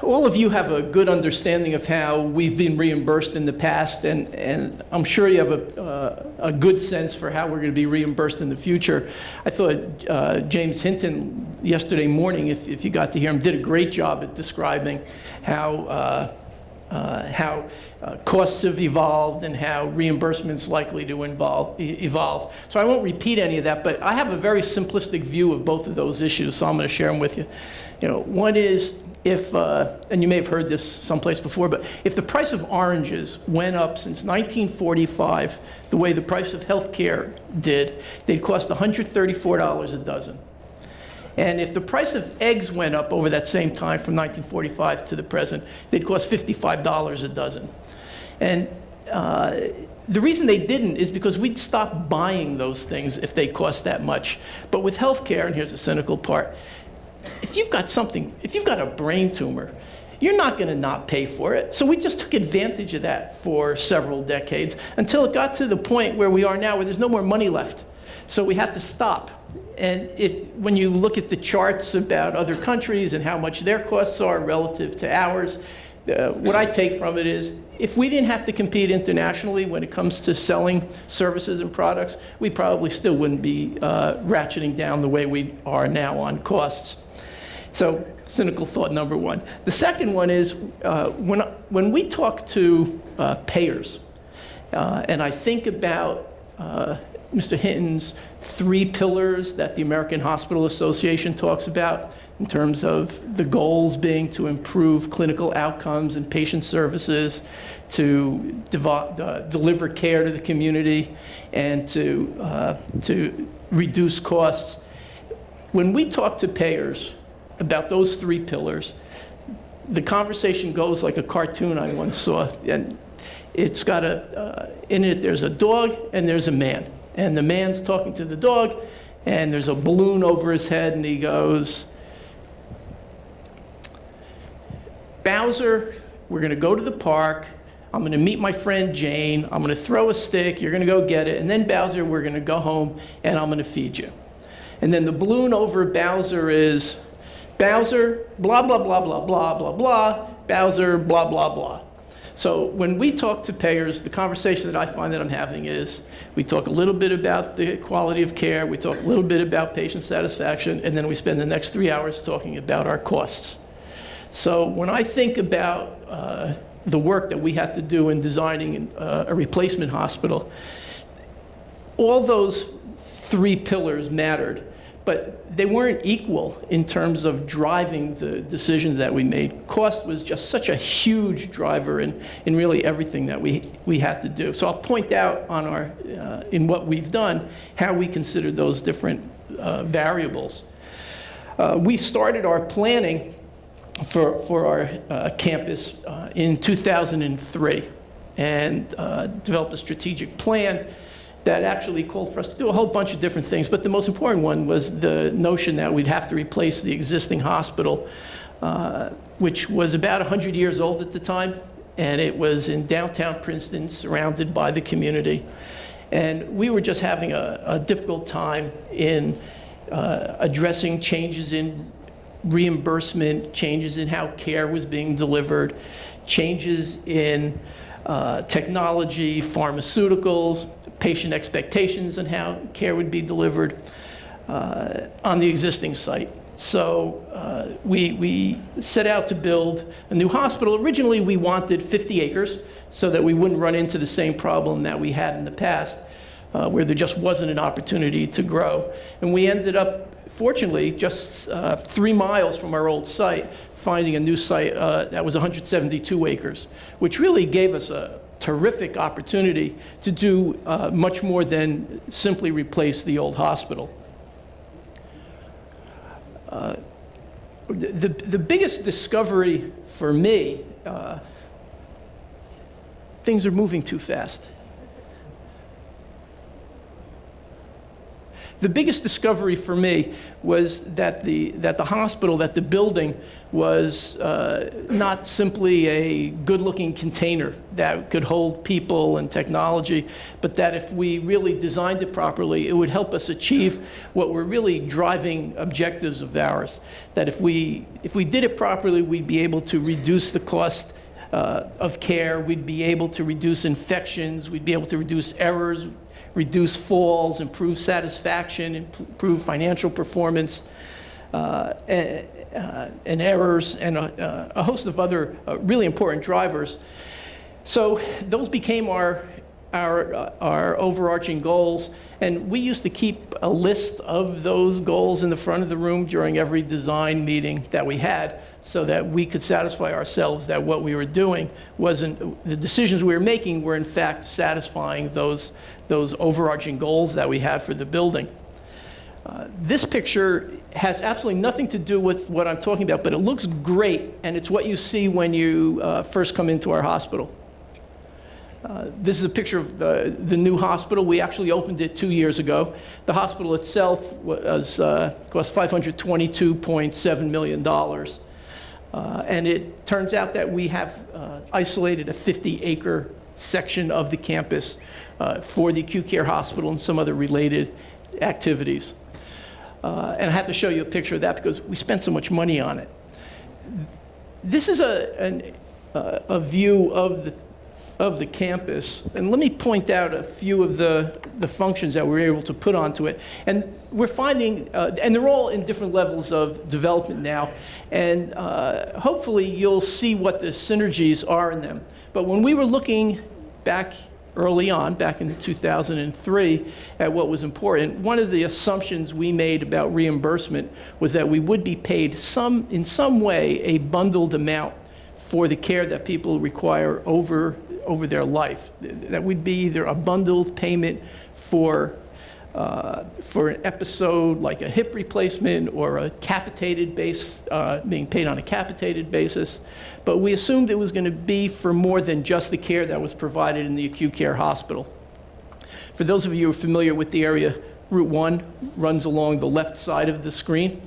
all of you have a good understanding of how we've been reimbursed in the past, and I'm sure you have a good sense for how we're going to be reimbursed in the future. I thought James Hinton yesterday morning, if you got to hear him, did a great job at describing how costs have evolved and how reimbursement's likely to evolve. So I won't repeat any of that, but I have a very simplistic view of both of those issues, so I'm going to share them with you. One is if, and you may have heard this someplace before, but if the price of oranges went up since 1945, the way the price of HealthCare did, they'd cost $134 a dozen. And if the price of eggs went up over that same time from 1945 to the present, they'd cost $55 a dozen. And the reason they didn't is because we'd stop buying those things if they cost that much. But with healthcare, and here's the cynical part, if you've got a brain tumor, you're not going to not pay for it. So we just took advantage of that for several decades until it got to the point where we are now, where there's no more money left. So we had to stop. And when you look at the charts about other countries and how much their costs are relative to ours, what I take from it is, if we didn't have to compete internationally when it comes to selling services and products, we probably still wouldn't be ratcheting down the way we are now on costs. So, cynical thought number one. The second one is, when we talk to payers, and I think about Mr. Hinton's 3 pillars that the American Hospital Association talks about in terms of the goals being to improve clinical outcomes and patient services, to deliver care to the community, and to reduce costs. When we talk to payers about those 3 pillars, the conversation goes like a cartoon I once saw, and it's got in it there's a dog and there's a man. And the man's talking to the dog, and there's a balloon over his head, and he goes, Bowser, we're going to go to the park. I'm going to meet my friend Jane. I'm going to throw a stick. You're going to go get it. And then, Bowser, we're going to go home, and I'm going to feed you. And then the balloon over Bowser is, Bowser, blah, blah, blah, blah, blah, blah, blah, Bowser, blah, blah, blah. So when we talk to payers, the conversation that I find that I'm having is, we talk a little bit about the quality of care, we talk a little bit about patient satisfaction, and then we spend the next 3 hours talking about our costs. So when I think about the work that we had to do in designing a replacement hospital, all those 3 pillars mattered, but they weren't equal in terms of driving the decisions that we made. Cost was just such a huge driver in really everything that we had to do. So I'll point out on in what we've done, how we consider those different variables. We started our planning for our campus in 2003 and developed a strategic plan that actually called for us to do a whole bunch of different things. But the most important one was the notion that we'd have to replace the existing hospital, which was about 100 years old at the time. And it was in downtown Princeton, surrounded by the community. And we were just having a difficult time in addressing changes in reimbursement, changes in how care was being delivered, changes in technology, pharmaceuticals, patient expectations, and how care would be delivered on the existing site. So we set out to build a new hospital. Originally, we wanted 50 acres so that we wouldn't run into the same problem that we had in the past, where there just wasn't an opportunity to grow. And we ended up, fortunately, just 3 miles from our old site, finding a new site that was 172 acres, which really gave us a terrific opportunity to do much more than simply replace the old hospital. The biggest discovery for me, things are moving too fast. The biggest discovery for me was that the hospital, that the building was not simply a good-looking container that could hold people and technology, but that if we really designed it properly, it would help us achieve what were really driving objectives of ours. That if we did it properly, we'd be able to reduce the cost of care, we'd be able to reduce infections, we'd be able to reduce errors, reduce falls, improve satisfaction, improve financial performance, and errors, and a host of other really important drivers. So those became our overarching goals, and we used to keep a list of those goals in the front of the room during every design meeting that we had, so that we could satisfy ourselves that what we were doing wasn't, the decisions we were making were in fact satisfying those overarching goals that we had for the building. This picture has absolutely nothing to do with what I'm talking about, but it looks great, and it's what you see when you first come into our hospital. This is a picture of the new hospital. We actually opened it 2 years ago. The hospital itself cost $522.7 million. And it turns out that we have isolated a 50-acre section of the campus for the acute care hospital and some other related activities. And I have to show you a picture of that because we spent so much money on it. This is a view of the campus, and let me point out a few of the functions that we're able to put onto it. And we're finding, and they're all in different levels of development now, and hopefully you'll see what the synergies are in them. But when we were looking back early on, back in 2003, at what was important, one of the assumptions we made about reimbursement was that we would be paid in some way a bundled amount for the care that people require over their life. That would be either a bundled payment for an episode like a hip replacement or a capitated base, being paid on a capitated basis. But we assumed it was going to be for more than just the care that was provided in the acute care hospital. For those of you who are familiar with the area, Route 1 runs along the left side of the screen.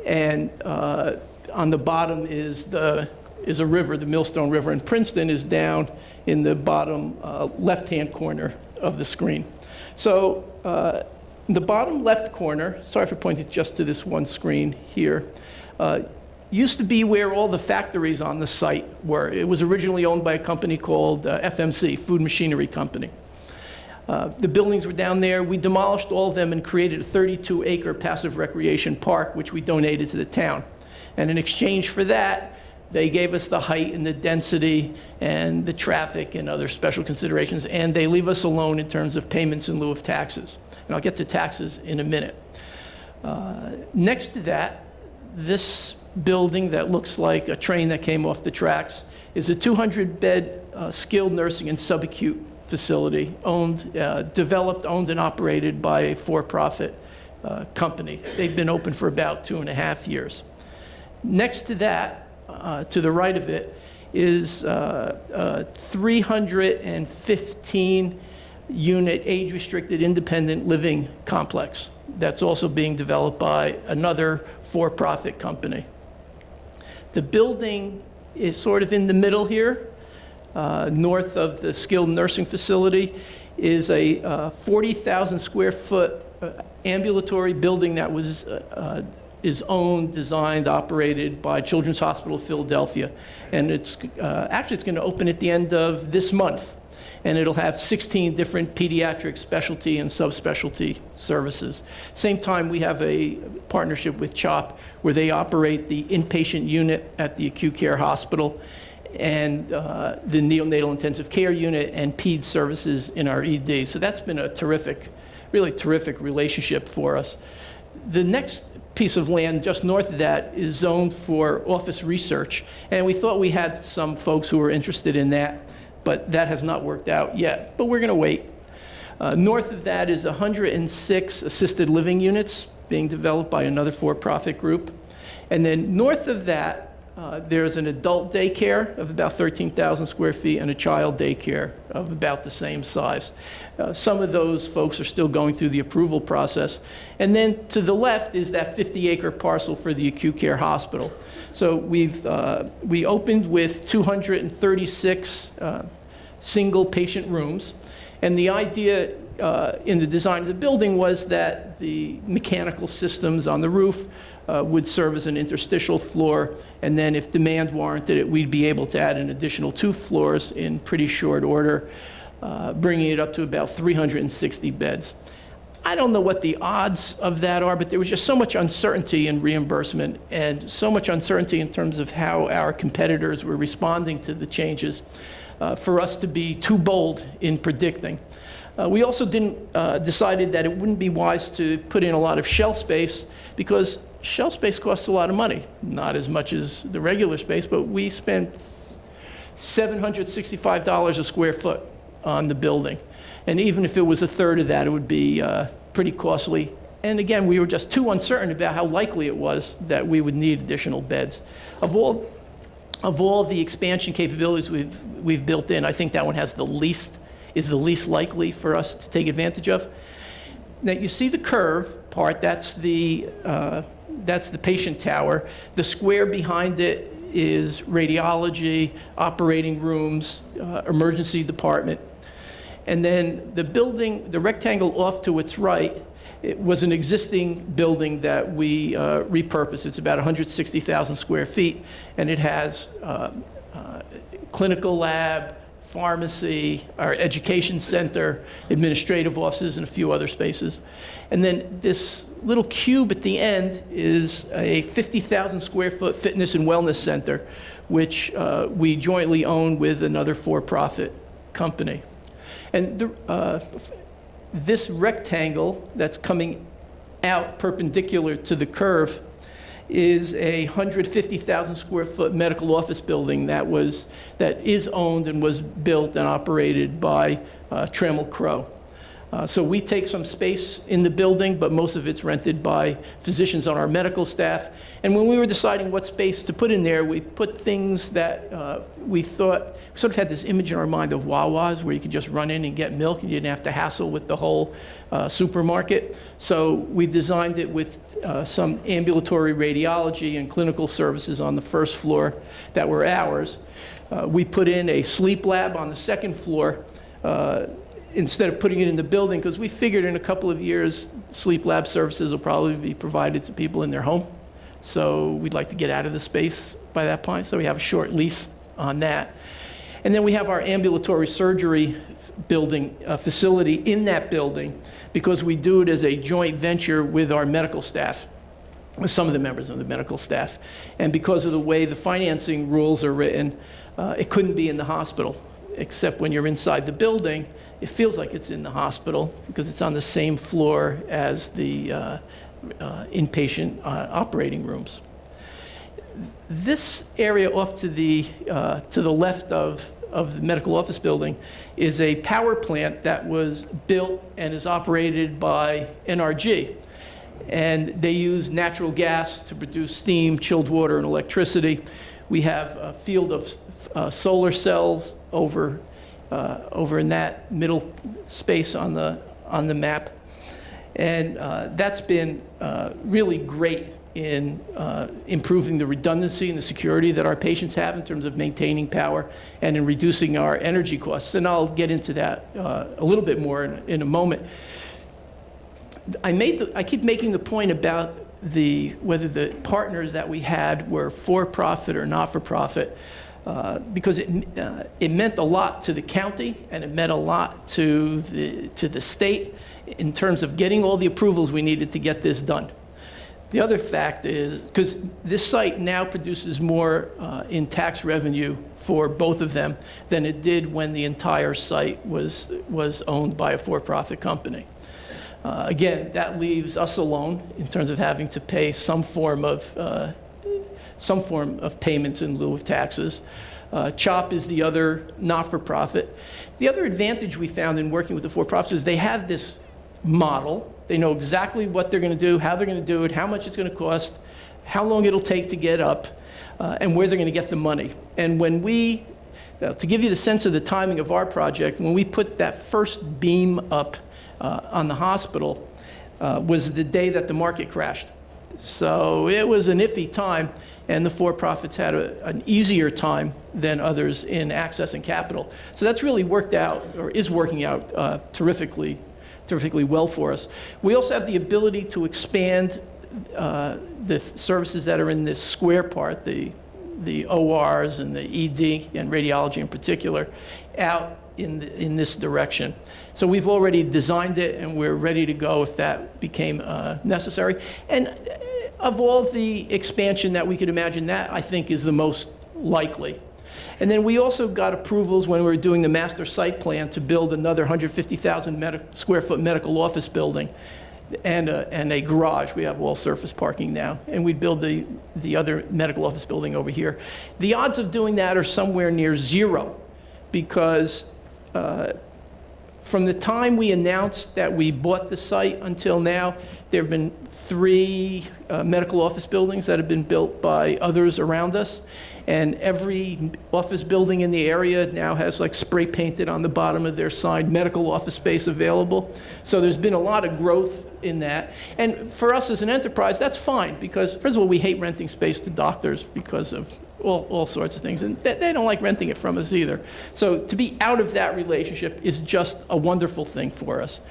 And on the bottom is a river, the Millstone River, and Princeton is down in the bottom left-hand corner of the screen. So in the bottom left corner, sorry for pointing just to this one screen here, used to be where all the factories on the site were. It was originally owned by a company called FMC, Food Machinery Company. The buildings were down there. We demolished all of them and created a 32-acre passive recreation park, which we donated to the town. And in exchange for that, they gave us the height and the density and the traffic and other special considerations, and they leave us alone in terms of payments in lieu of taxes. And I'll get to taxes in a minute. Next to that, this building that looks like a train that came off the tracks is a 200-bed skilled nursing and subacute facility, developed, owned, and operated by a for-profit company. They've been open for about 2.5 years. Next to that, to the right of it, is a 315-unit age-restricted independent living complex that's also being developed by another for-profit company. The building is sort of in the middle here. North of the skilled nursing facility is a 40,000 square foot ambulatory building that is owned, designed, operated by Children's Hospital of Philadelphia. And it's going to open at the end of this month. And it'll have 16 different pediatric specialty and subspecialty services. Same time, we have a partnership with CHOP where they operate the inpatient unit at the acute care hospital and the neonatal intensive care unit and PED services in our ED. So that's been a terrific, really terrific relationship for us. The next piece of land just north of that is zoned for office research. And we thought we had some folks who were interested in that, but that has not worked out yet. But we're going to wait. North of that is 106 assisted living units being developed by another for-profit group. And then north of that, there's an adult daycare of about 13,000 square feet and a child daycare of about the same size. Some of those folks are still going through the approval process. And then to the left is that 50-acre parcel for the acute care hospital. So we opened with 236 single patient rooms. And the idea in the design of the building was that the mechanical systems on the roof would serve as an interstitial floor, and then if demand warranted it, we'd be able to add an additional 2 floors in pretty short order, bringing it up to about 360 beds. I don't know what the odds of that are, but there was just so much uncertainty in reimbursement and so much uncertainty in terms of how our competitors were responding to the changes for us to be too bold in predicting. We also decided that it wouldn't be wise to put in a lot of shell space because shell space costs a lot of money. Not as much as the regular space, but we spent $765 a square foot on the building. And even if it was a third of that, it would be pretty costly. And again, we were just too uncertain about how likely it was that we would need additional beds. Of all the expansion capabilities we've built in, I think that one is the least likely for us to take advantage of. Now you see the curve part, that's the patient tower. The square behind it is radiology, operating rooms, emergency department. And then the building, the rectangle off to its right, it was an existing building that we repurposed. It's about 160,000 square feet, and it has clinical lab, pharmacy, our education center, administrative offices, and a few other spaces. And then this little cube at the end is a 50,000 square foot fitness and wellness center, which we jointly own with another for-profit company. And this rectangle that's coming out perpendicular to the curve is a 150,000 square foot medical office building that is owned and was built and operated by Trammell Crow. So we take some space in the building, but most of it's rented by physicians on our medical staff. And when we were deciding what space to put in there, we put things that we thought, we sort of had this image in our mind of Wawa's where you could just run in and get milk and you didn't have to hassle with the whole supermarket. So we designed it with some ambulatory radiology and clinical services on the first floor that were ours. We put in a sleep lab on the second floor instead of putting it in the building, because we figured in a couple of years, sleep lab services will probably be provided to people in their home. So we'd like to get out of the space by that point. So we have a short lease on that. And then we have our ambulatory surgery building facility in that building because we do it as a joint venture with our medical staff, with some of the members of the medical staff. And because of the way the financing rules are written, it couldn't be in the hospital, except when you're inside the building, it feels like it's in the hospital because it's on the same floor as the inpatient operating rooms. This area off to the left of the medical office building is a power plant that was built and is operated by NRG. And they use natural gas to produce steam, chilled water, and electricity. We have a field of solar cells over in that middle space on the map. And that's been really great in improving the redundancy and the security that our patients have in terms of maintaining power and in reducing our energy costs. And I'll get into that a little bit more in a moment. I keep making the point about whether the partners that we had were for-profit or not-for-profit. Because it meant a lot to the county and it meant a lot to the state in terms of getting all the approvals we needed to get this done. The other fact is, because this site now produces more in tax revenue for both of them than it did when the entire site was owned by a for-profit company. Again, that leaves us alone in terms of having to pay some form of payments in lieu of taxes. CHOP is the other not-for-profit. The other advantage we found in working with the for-profits is they have this model. They know exactly what they're going to do, how they're going to do it, how much it's going to cost. how long it'll take to get up, and where they're going to get the money. And when we, to give you the sense of the timing of our project, when we put that first beam up on the hospital, was the day that the market crashed. So it was an iffy time, and the for-profits had an easier time than others in accessing capital. So that's really worked out, or is working out terrifically well for us. We also have the ability to expand the services that are in this square part, the ORs and the ED and radiology in particular, out in this direction. So we've already designed it, and we're ready to go if that became necessary. And of all the expansion that we could imagine, that I think is the most likely. And then we also got approvals when we were doing the master site plan to build another 150,000 square foot medical office building and a garage. We have all surface parking now, and we'd build the other medical office building over here. The odds of doing that are somewhere near zero, because from the time we announced that we bought the site until now, there have been 3 medical office buildings that have been built by others around us. And every office building in the area now has like spray painted on the bottom of their sign, medical office space available. So there's been a lot of growth in that. And for us as an enterprise, that's fine, because first of all, we hate renting space to doctors because of all sorts of things. And they don't like renting it from us either. So to be out of that relationship is just a wonderful thing for us.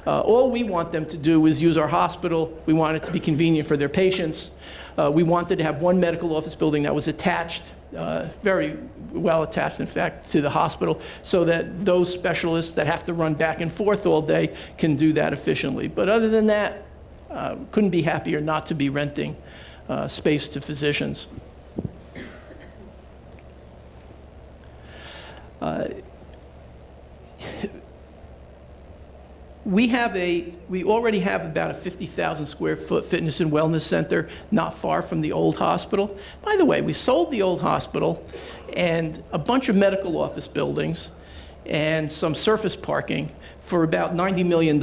All we want them to do is use our hospital. We want it to be convenient for their patients. We wanted to have one medical office building that was attached, very well attached, in fact, to the hospital, so that those specialists that have to run back and forth all day can do that efficiently. But other than that, couldn't be happier not to be renting space to physicians. We already have about a 50,000 square foot fitness and wellness center not far from the old hospital. By the way, we sold the old hospital and a bunch of medical office buildings and some surface parking for about $90 million.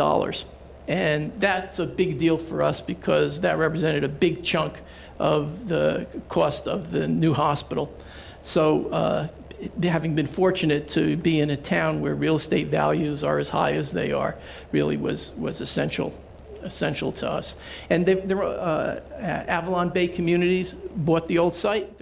And that's a big deal for us, because that represented a big chunk of the cost of the new hospital. So having been fortunate to be in a town where real estate values are as high as they are really was essential to us. And Avalon Bay Communities bought the old site.